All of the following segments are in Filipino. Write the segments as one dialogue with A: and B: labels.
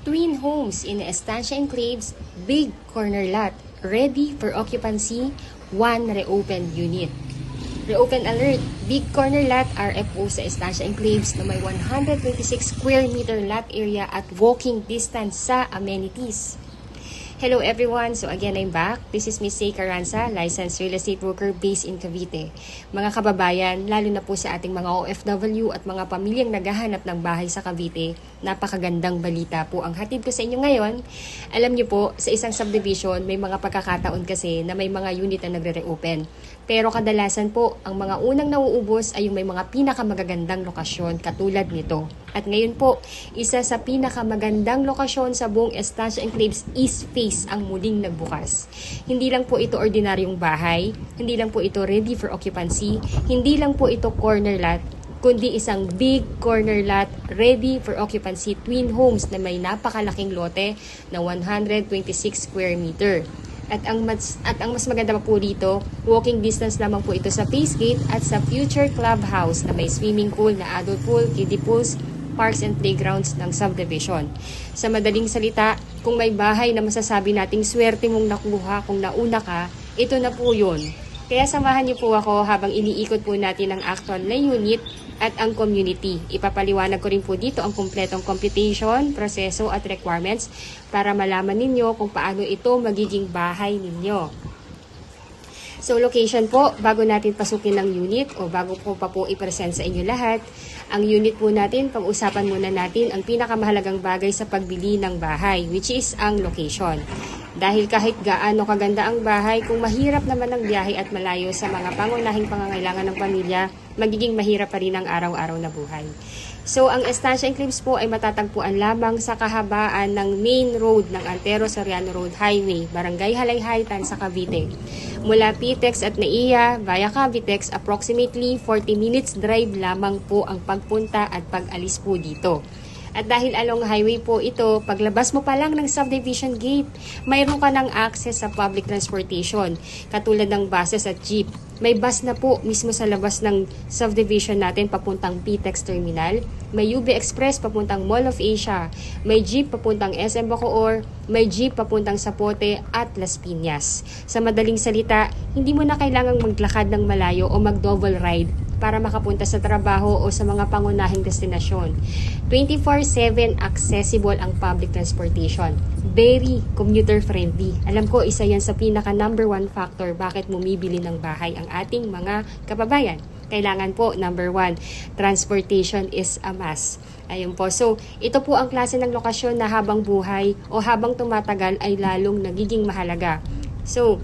A: Twin homes in Estancia Enclaves, big corner lot, ready for occupancy, one reopened unit. Reopen alert, big corner lot RFO sa Estancia Enclaves na may 126 square meter lot area at walking distance sa amenities. Hello everyone! So again, I'm back. This is Miss Say Caranza, licensed real estate broker based in Cavite. Mga kababayan, lalo na po sa ating mga OFW at mga pamilyang naghahanap ng bahay sa Cavite, napakagandang balita po ang hatid ko sa inyo ngayon. Alam niyo po, sa isang subdivision, may mga pagkakataon kasi na may mga unit na nagre-reopen. Pero kadalasan po, ang mga unang nauubos ay yung may mga pinakamagagandang lokasyon katulad nito. At ngayon po, isa sa pinakamagandang lokasyon sa buong Estancia Enclaves East Face ang muling nagbukas. Hindi lang po ito ordinaryong bahay, hindi lang po ito ready for occupancy, hindi lang po ito corner lot, kundi isang big corner lot ready for occupancy twin homes na may napakalaking lote na 126 square meter. At ang mas maganda pa po dito, walking distance lamang po ito sa Face Gate at sa future clubhouse na may swimming pool na adult pool, kiddie pools, parks and playgrounds ng subdivision. Sa madaling salita, kung may bahay na masasabi nating swerte mong nakuha kung nauna ka, ito na po yun. Kaya samahan niyo po ako habang iniikot po natin ang actual na unit at ang community. Ipapaliwanag ko rin po dito ang kumpletong computation, proseso at requirements para malaman ninyo kung paano ito magiging bahay ninyo. So location po, bago natin pasukin ng unit o bago po pa po i-present sa inyo lahat, ang unit po natin, pag-usapan muna natin ang pinakamahalagang bagay sa pagbili ng bahay, which is ang location. Dahil kahit gaano kaganda ang bahay, kung mahirap naman ang biyahe at malayo sa mga pangunahing pangangailangan ng pamilya, magiging mahirap pa rin ang araw-araw na buhay. So, ang Estancia Enclaves po ay matatagpuan lamang sa kahabaan ng main road ng Antero Soriano Road Highway, Barangay Halayhaytan sa Cavite. Mula PTEX at NAIA via Cavitex, approximately 40 minutes drive lamang po ang pagpunta at pag-alis po dito. At dahil along highway po ito, paglabas mo pa lang ng subdivision gate, mayroon ka ng access sa public transportation, katulad ng buses at jeep. May bus na po mismo sa labas ng subdivision natin papuntang PTEX Terminal. May UB Express papuntang Mall of Asia. May jeep papuntang SM Bacoor. May jeep papuntang Zapote at Las Piñas. Sa madaling salita, hindi mo na kailangang maglakad ng malayo o mag-double ride para makapunta sa trabaho o sa mga pangunahing destinasyon. 24/7 accessible ang public transportation. Very commuter friendly. Alam ko, isa yan sa pinaka number one factor bakit bumibili ng bahay ang ating mga kababayan. Kailangan po, number one, transportation is a must. Ayun po. So, ito po ang klase ng lokasyon na habang buhay o habang tumatagal ay lalong nagiging mahalaga. So,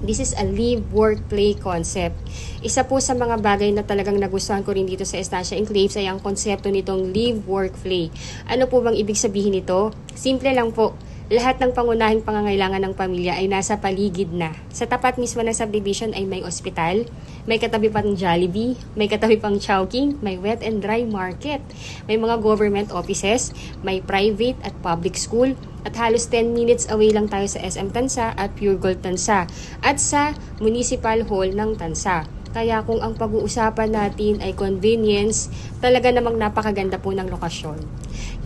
A: this is a live, work, play concept. Isa po sa mga bagay na talagang nagustuhan ko rin dito sa Estancia Enclaves ay ang konsepto nitong live, work, play. Ano po bang ibig sabihin nito? Simple lang po. Lahat ng pangunahing pangangailangan ng pamilya ay nasa paligid na. Sa tapat mismo ng subdivision ay may ospital, may katabi pang Jollibee, may katabi pang Chowking, may wet and dry market, may mga government offices, may private at public school, at halos 10 minutes away lang tayo sa SM Tansa at Pure Gold Tansa at sa Municipal Hall ng Tansa. Kaya kung ang pag-uusapan natin ay convenience, talaga namang napakaganda po ng lokasyon.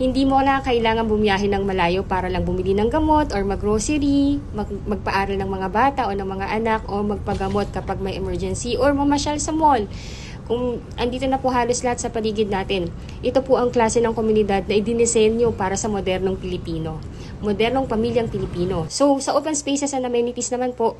A: Hindi mo na kailangan bumiyahe ng malayo para lang bumili ng gamot or mag-grocery, magpaaral ng mga bata o ng mga anak o magpagamot kapag may emergency or mamasyal sa mall. Kung andito na po halos lahat sa paligid natin, ito po ang klase ng komunidad na idinisenyo para sa modernong Pilipino. Modernong pamilyang Pilipino. So, sa open spaces and amenities naman po,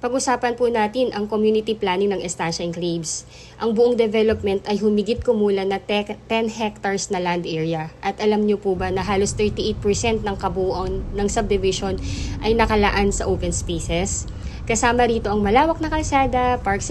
A: pag-usapan po natin ang community planning ng Estancia Enclaves. Ang buong development ay humigit kumulang na 10 hectares na land area. At alam nyo po ba na halos 38% ng kabuuan ng subdivision ay nakalaan sa open spaces? Kasama rito ang malawak na kalsada, parks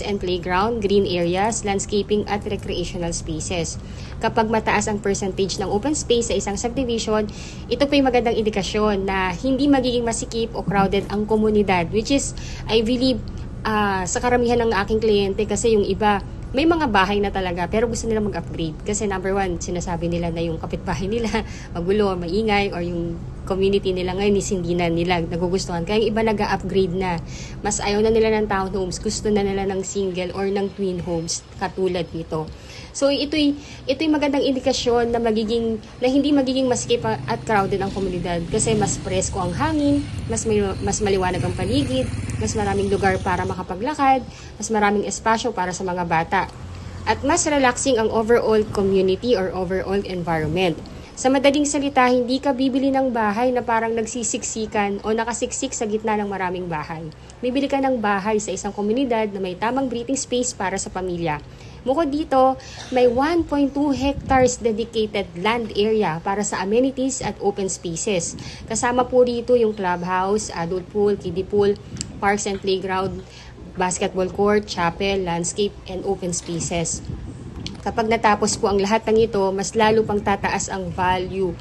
A: and playground, green areas, landscaping at recreational spaces. Kapag mataas ang percentage ng open space sa isang subdivision, ito po yung magandang indikasyon na hindi magiging masikip o crowded ang komunidad, which is, I believe, sa karamihan ng aking kliyente kasi yung iba, may mga bahay na talaga pero gusto nila mag-upgrade. Kasi number one, sinasabi nila na yung kapitbahay nila magulo, maingay, or yung community nila ngayon is hindi na nila nagugustuhan. Kaya yung iba nag-upgrade na. Mas ayaw na nila ng townhomes, gusto na nila ng single or ng twin homes katulad nito. So ito'y magandang indikasyon na hindi magiging masikip at crowded ang komunidad kasi mas presko ang hangin, mas maliwanag ang paligid, mas maraming lugar para makapaglakad, mas maraming espasyo para sa mga bata. At mas relaxing ang overall community or overall environment. Sa madaling salita, hindi ka bibili ng bahay na parang nagsisiksikan o nakasiksik sa gitna ng maraming bahay. Bibili ka ng bahay sa isang komunidad na may tamang breathing space para sa pamilya. Bukod dito, may 1.2 hectares dedicated land area para sa amenities at open spaces. Kasama po dito yung clubhouse, adult pool, kiddie pool, parks and playground, basketball court, chapel, landscape, and open spaces. Kapag natapos po ang lahat ng ito, mas lalo pang tataas ang value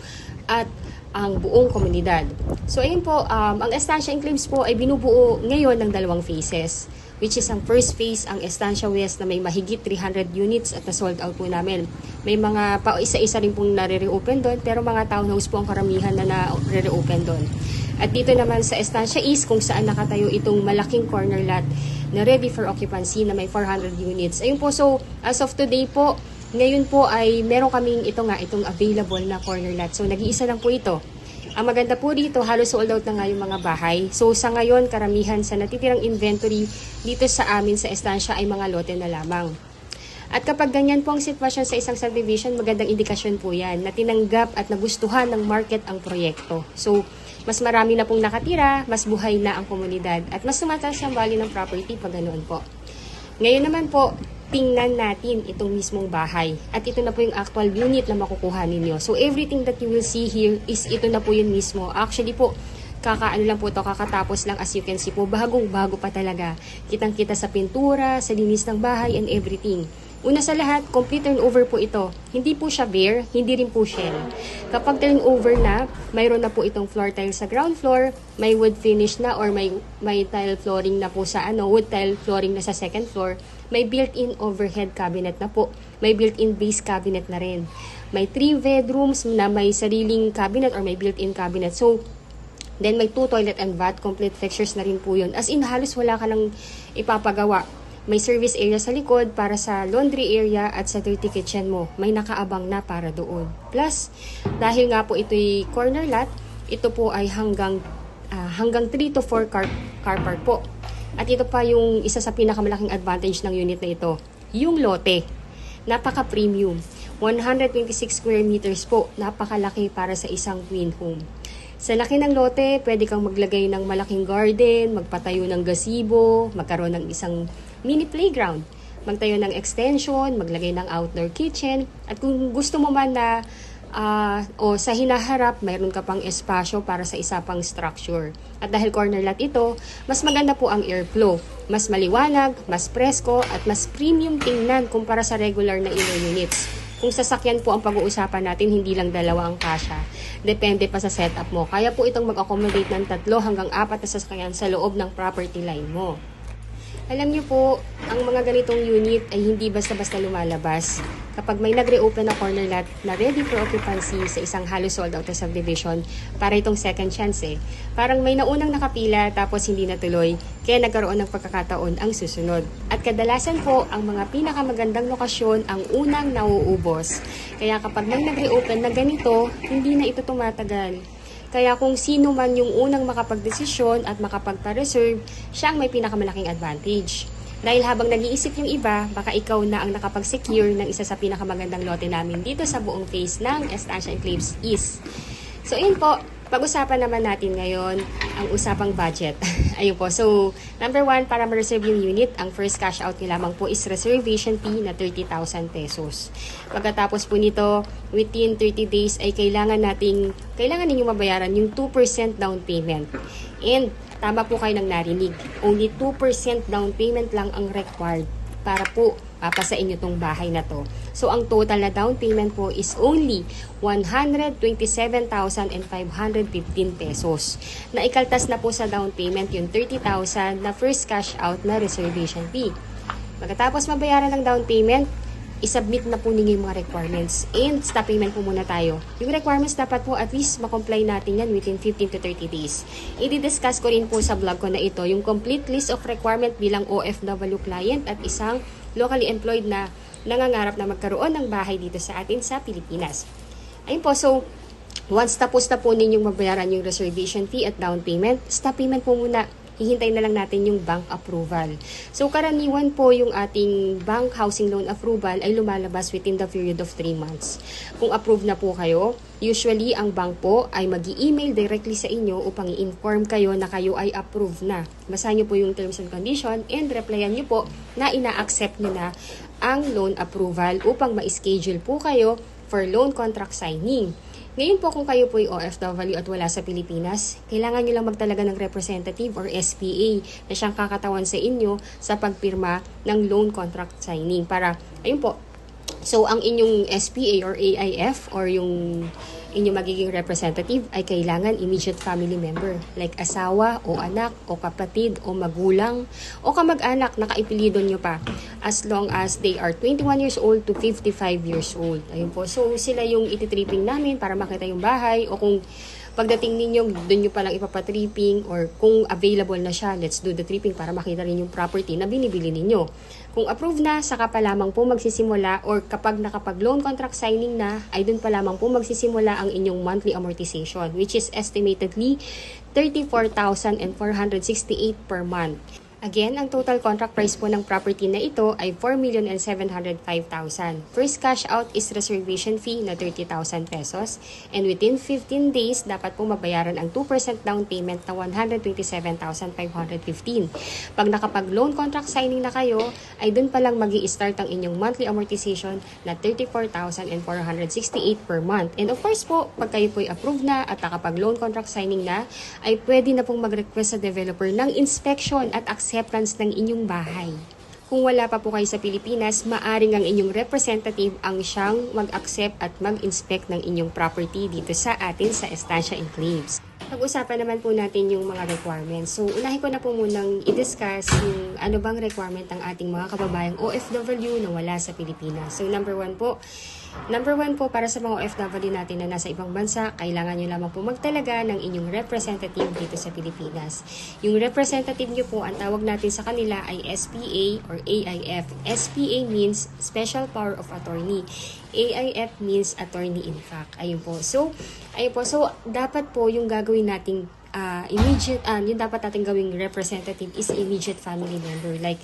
A: at ang buong komunidad. So ayun po, ang Estancia Enclaves po ay binubuo ngayon ng 2 phases, which is ang first phase, ang Estancia West na may mahigit 300 units at na-sold out po namin. May mga isa-isa rin pong nare-reopen doon, pero mga townhouse po ang karamihan na nare-reopen doon. At dito naman sa Estancia East, kung saan nakatayo itong malaking corner lot na ready for occupancy na may 400 units. Ayun po, so as of today po, ngayon po ay meron kaming itong available na corner lot. So nag-iisa lang po ito. Ang maganda po dito, halos sold out na nga yung mga bahay. So sa ngayon, karamihan sa natitirang inventory dito sa amin sa Estancia ay mga lote na lamang. At kapag ganyan po ang sitwasyon sa isang subdivision, magandang indikasyon po yan na tinanggap at nagustuhan ng market ang proyekto. So mas marami na pong nakatira, mas buhay na ang komunidad at mas tumataas ang value ng property pag ganoon po. Ngayon naman po, tingnan natin itong mismong bahay. At ito na po yung actual unit na makukuha ninyo. So everything that you will see here is ito na po yun mismo. Actually po, kakatapos lang, as you can see po, bagong-bago pa talaga. Kitang-kita sa pintura, sa linis ng bahay and everything. Una sa lahat, complete turnover po ito. Hindi po siya bare, hindi rin po shell. Kapag turnover na, mayroon na po itong floor tile sa ground floor, may wood finish na or may tile flooring na po sa wood tile flooring na sa second floor, may built-in overhead cabinet na po, may built-in base cabinet na rin. May 3 bedrooms na may sariling cabinet or may built-in cabinet. So, then may 2 toilet and bath, complete fixtures na rin po yun. As in, halos wala ka nang ipapagawa. May service area sa likod para sa laundry area at sa dirty kitchen mo. May nakaabang na para doon. Plus, dahil nga po ito'y corner lot, ito po ay hanggang 3 to 4 car park po. At ito pa yung isa sa pinakamalaking advantage ng unit na ito. Yung lote. Napaka-premium. 126 square meters po. Napakalaki para sa isang twin home. Sa laki ng lote, pwede kang maglagay ng malaking garden, magpatayo ng gazebo, magkaroon ng isang mini playground, magtayo ng extension, maglagay ng outdoor kitchen, at kung gusto mo man na sa hinaharap, mayroon ka pang espasyo para sa isa pang structure. At dahil corner lot ito, mas maganda po ang airflow. Mas maliwanag, mas presko, at mas premium tingnan kumpara sa regular na inner units. Kung sasakyan po ang pag-uusapan natin, hindi lang 2 ang kasya. Depende pa sa setup mo. Kaya po itong mag-accommodate ng 3 hanggang 4 na sasakyan sa loob ng property line mo. Alam niyo po, ang mga ganitong unit ay hindi basta-basta lumalabas. Kapag may nag-reopen na corner lot na ready for occupancy sa isang halos sold out na subdivision, para itong second chance eh. Parang may naunang nakapila tapos hindi natuloy, kaya nagkaroon ng pagkakataon ang susunod. At kadalasan po, ang mga pinakamagandang lokasyon ang unang nauubos. Kaya kapag may nag-reopen na ganito, hindi na ito tumatagal. Kaya kung sino man yung unang makapagdesisyon at makapagpa-reserve, siya ang may pinakamalaking advantage. Dahil habang nag-iisip yung iba, baka ikaw na ang nakapag-secure ng isa sa pinakamagandang lote namin dito sa buong phase ng Estancia Enclaves East. So, yun po. Pag-usapan naman natin ngayon ang usapang budget. Ayun po. So, number 1, para ma-reserve yung unit, ang first cash out nyo lamang po is reservation fee na 30,000 pesos. Pagkatapos po nito, within 30 days ay kailangan ninyo mabayaran yung 2% down payment. And, tama po kayo ng narinig. Only 2% down payment lang ang required para po papasain nyo tong bahay na to. So, ang total na down payment po is only 127,515 pesos. Naikaltas na po sa down payment yung 30,000 na first cash out na reservation fee. Pagkatapos mabayaran ng down payment, isubmit na po ninyo yung mga requirements. And stop payment po muna tayo. Yung requirements dapat po at least makomply natin yan within 15 to 30 days. I-discuss ko rin po sa vlog ko na ito yung complete list of requirement bilang OFW client at isang locally employed na nangangarap na magkaroon ng bahay dito sa atin sa Pilipinas. Ayun po, so once tapos na po ninyong mabayaran yung reservation fee at down payment, stop payment po muna. Hihintay na lang natin yung bank approval. So, karaniwan po yung ating bank housing loan approval ay lumalabas within the period of 3 months. Kung approve na po kayo, usually ang bank po ay mag-i-email directly sa inyo upang i-inform kayo na kayo ay approve na. Basahin nyo po yung terms and condition and replyan nyo po na ina-accept nyo na ang loan approval upang ma-schedule po kayo for loan contract signing. Ngayon po kung kayo po ay OFW at wala sa Pilipinas, kailangan nyo lang magtalaga ng representative or SPA na siyang kakatawan sa inyo sa pagpirma ng loan contract signing. Para, ayun po, so ang inyong SPA or AIF or yung inyong magiging representative ay kailangan immediate family member like asawa o anak o kapatid o magulang o kamag-anak na kaipilido nyo pa as long as they are 21 years old to 55 years old. Ayun po. So sila yung ititripping namin para makita yung bahay o kung pagdating ninyo, doon nyo palang ipapatripping or kung available na siya, let's do the tripping para makita rin yung property na binibili ninyo. Kung approved na, saka pa lamang po magsisimula or kapag nakapag-loan contract signing na, ay doon pa lamang po magsisimula ang inyong monthly amortization which is estimatedly 34,468 per month. Again, ang total contract price po ng property na ito ay 4,705,000. First cash out is reservation fee na 30,000 pesos and within 15 days dapat po mabayaran ang 2% down payment na 127,515. Pag nakapag-loan contract signing na kayo, ay dun pa lang magi-start ang inyong monthly amortization na 34,468 per month. And of course po, pag kayo po ay approved na at nakapag-loan contract signing na, ay pwede na pong mag-request sa developer ng inspection at acceptance ng inyong bahay. Kung wala pa po kayo sa Pilipinas, maaring ang inyong representative ang siyang mag-accept at mag-inspect ng inyong property dito sa atin sa Estancia Enclaves. Pag-usapan naman po natin yung mga requirements. So, unahin ko na po munang i-discuss yung ano bang requirement ng ating mga kababayang OFW na wala sa Pilipinas. So, number one po para sa mga OFW natin na nasa ibang bansa, kailangan nyo lamang po magtalaga ng inyong representative dito sa Pilipinas. Yung representative nyo po, ang tawag natin sa kanila ay SPA or AIF. SPA means Special Power of Attorney. AIF means Attorney in Fact. Ayun po. So, dapat po yung gagawin nating yung dapat natin gawing representative is immediate family member like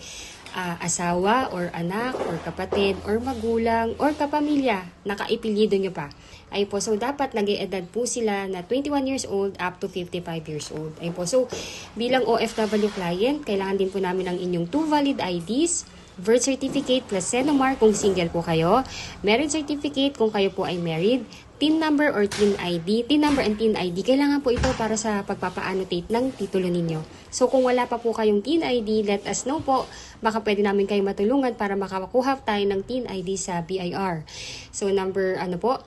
A: asawa or anak or kapatid or magulang or kapamilya na kaipilido nyo pa. Ayun po, so dapat nag-e-edad po sila na 21 years old up to 55 years old. Ayun po, so bilang OFW client, kailangan din po namin ang inyong 2 valid IDs, birth certificate plus SENOMAR kung single po kayo, marriage certificate kung kayo po ay married, TIN number or TIN ID. TIN number and TIN ID, kailangan po ito para sa pagpapa-annotate ng titulo ninyo. So kung wala pa po kayong TIN ID, let us know po. Baka pwede namin kayo matulungan para makakuha tayo ng TIN ID sa BIR. So ngayon po,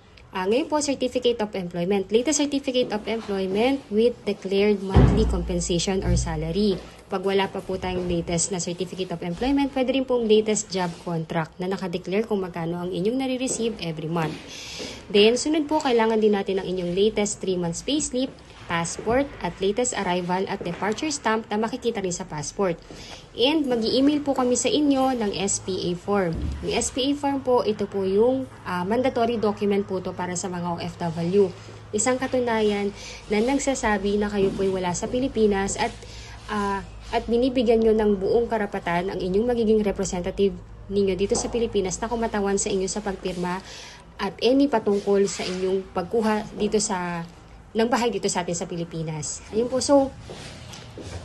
A: Certificate of Employment. Latest Certificate of Employment with declared monthly compensation or salary. Pag wala pa po tayong latest na Certificate of Employment, pwede rin pong latest job contract na nakadeclare kung magkano ang inyong nare-receive every month. Then, sunod po, kailangan din natin ang inyong latest 3 months payslip, passport, at latest arrival at departure stamp na makikita rin sa passport. And mag-i-email po kami sa inyo ng SPA form. Yung SPA form po, ito po yung mandatory document po to para sa mga OFW. Isang katunayan na nagsasabi na kayo po ay wala sa Pilipinas at binibigyan nyo ng buong karapatan ang inyong magiging representative ninyo dito sa Pilipinas na kumatawan sa inyo sa pagpirma at any patungkol sa inyong pagkuha dito ng bahay dito sa atin sa Pilipinas. Ayun po, so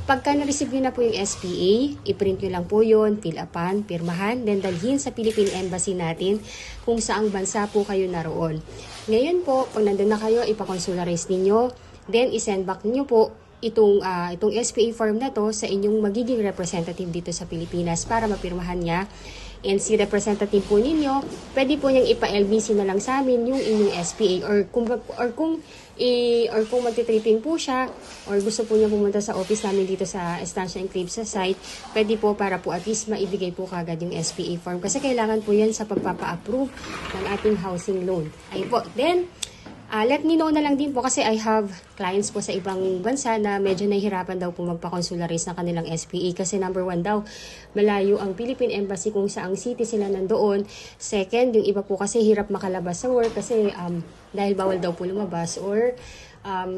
A: pagka na-receive nyo na po yung SPA, i-print nyo lang po yun, fill upan, pirmahan, then dalhin sa Philippine Embassy natin kung saang bansa po kayo naroon. Ngayon po, pag nandun na kayo, ipakonsularize ninyo, then isend back nyo po itong SPA form na to sa inyong magiging representative dito sa Pilipinas para mapirmahan niya.
B: and si representative po ninyo, pwede po niyang ipa-LBC na lang sa amin yung inyong SPA or kung magti-tripping po siya or gusto po niya pumunta sa office namin dito sa Estancia Enclaves sa site, pwede po para po at least maibigay po kagad yung SPA form kasi kailangan po yan sa pagpapa-approve ng ating housing loan. Ayun po. Then, let me know na lang din po kasi I have clients po sa ibang bansa na medyo nahihirapan daw po magpa-consularise ng kanilang SPA kasi number 1 daw, malayo ang Philippine Embassy kung saang city sila nandoon. Second, yung iba po kasi hirap makalabas sa work kasi dahil bawal daw po lumabas or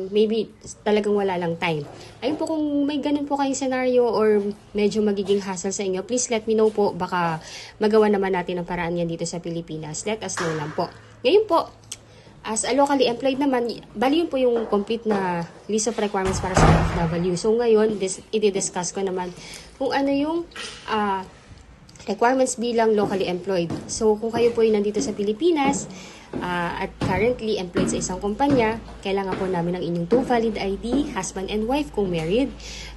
B: maybe talagang wala lang time. Ayun po, kung may ganun po kayong scenario or medyo magiging hassle sa inyo, please let me know po. Baka magawa naman natin ang paraan yan dito sa Pilipinas. Let us know lang po. Ngayon po, as a locally employed naman, bali yun po yung complete na list of requirements para sa OFW. So ngayon, i-discuss ko naman kung ano yung requirements bilang locally employed. So kung kayo po ay nandito sa Pilipinas at currently employed sa isang kumpanya, kailangan po namin ng inyong 2 valid ID, husband and wife kung married,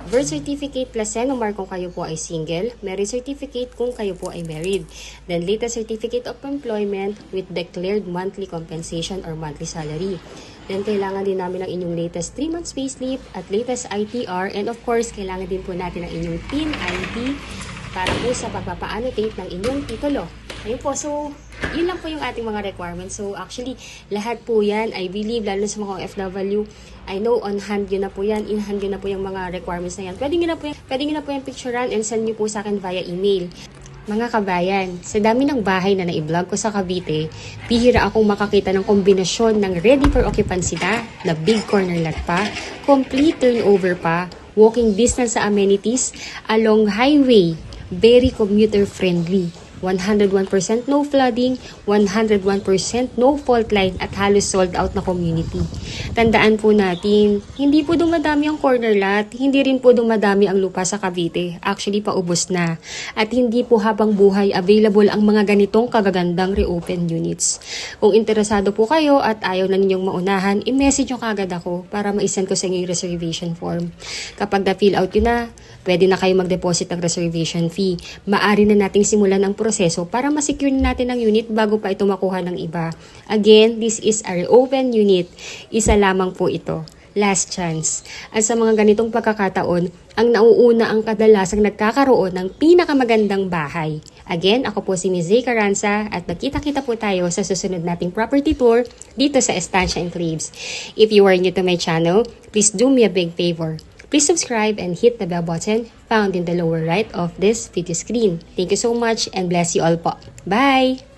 B: birth certificate plus Senomar kung kayo po ay single, marriage certificate kung kayo po ay married, then latest certificate of employment with declared monthly compensation or monthly salary. Then kailangan din namin ng inyong latest 3 months payslip at latest ITR, and of course kailangan din po natin ng inyong PIN ID para po sa pagpapa-annotate ng inyong titulo. Ayun po, so yun lang po yung ating mga requirements. So actually, lahat po yan, I believe, lalo sa mga OFW, I know on hand yun na po yan, in hand yun na po yung mga requirements na yan. Pwede nyo na po yung picturean and send nyo po sa akin via email. Mga kabayan, sa dami ng bahay na na-vlog ko sa Cavite, bihira akong makakita ng kombinasyon ng ready for occupancy na big corner lot pa, complete turnover pa, walking distance sa amenities, along highway, very commuter friendly. 101% no flooding, 101% no fault line at halos sold out na community. Tandaan po natin, hindi po dumadami ang corner lot, hindi rin po dumadami ang lupa sa Cavite. Actually, paubos na. At hindi po habang buhay available ang mga ganitong kagagandang reopen units. Kung interesado po kayo at ayaw na ninyong maunahan, i-message nyo kagad ako para ma-send ko sa inyo yung reservation form. Kapag na-fill out yun na, pwede na kayo mag-deposit ng reservation fee. Maari na nating simulan ang proseso para ma-secure natin ang unit bago pa ito makuha ng iba. Again, this is a reopen unit. Isa lamang po ito. Last chance. At sa mga ganitong pagkakataon, ang nauuna ang kadalasang nagkakaroon ng pinakamagandang bahay. Again, ako po si Ms. Zay Caranza at nakita-kita po tayo sa susunod nating property tour dito sa Estancia Enclaves. If you are new to my channel, please do me a big favor. Please subscribe and hit the bell button found in the lower right of this video screen. Thank you so much and bless you all po. Bye!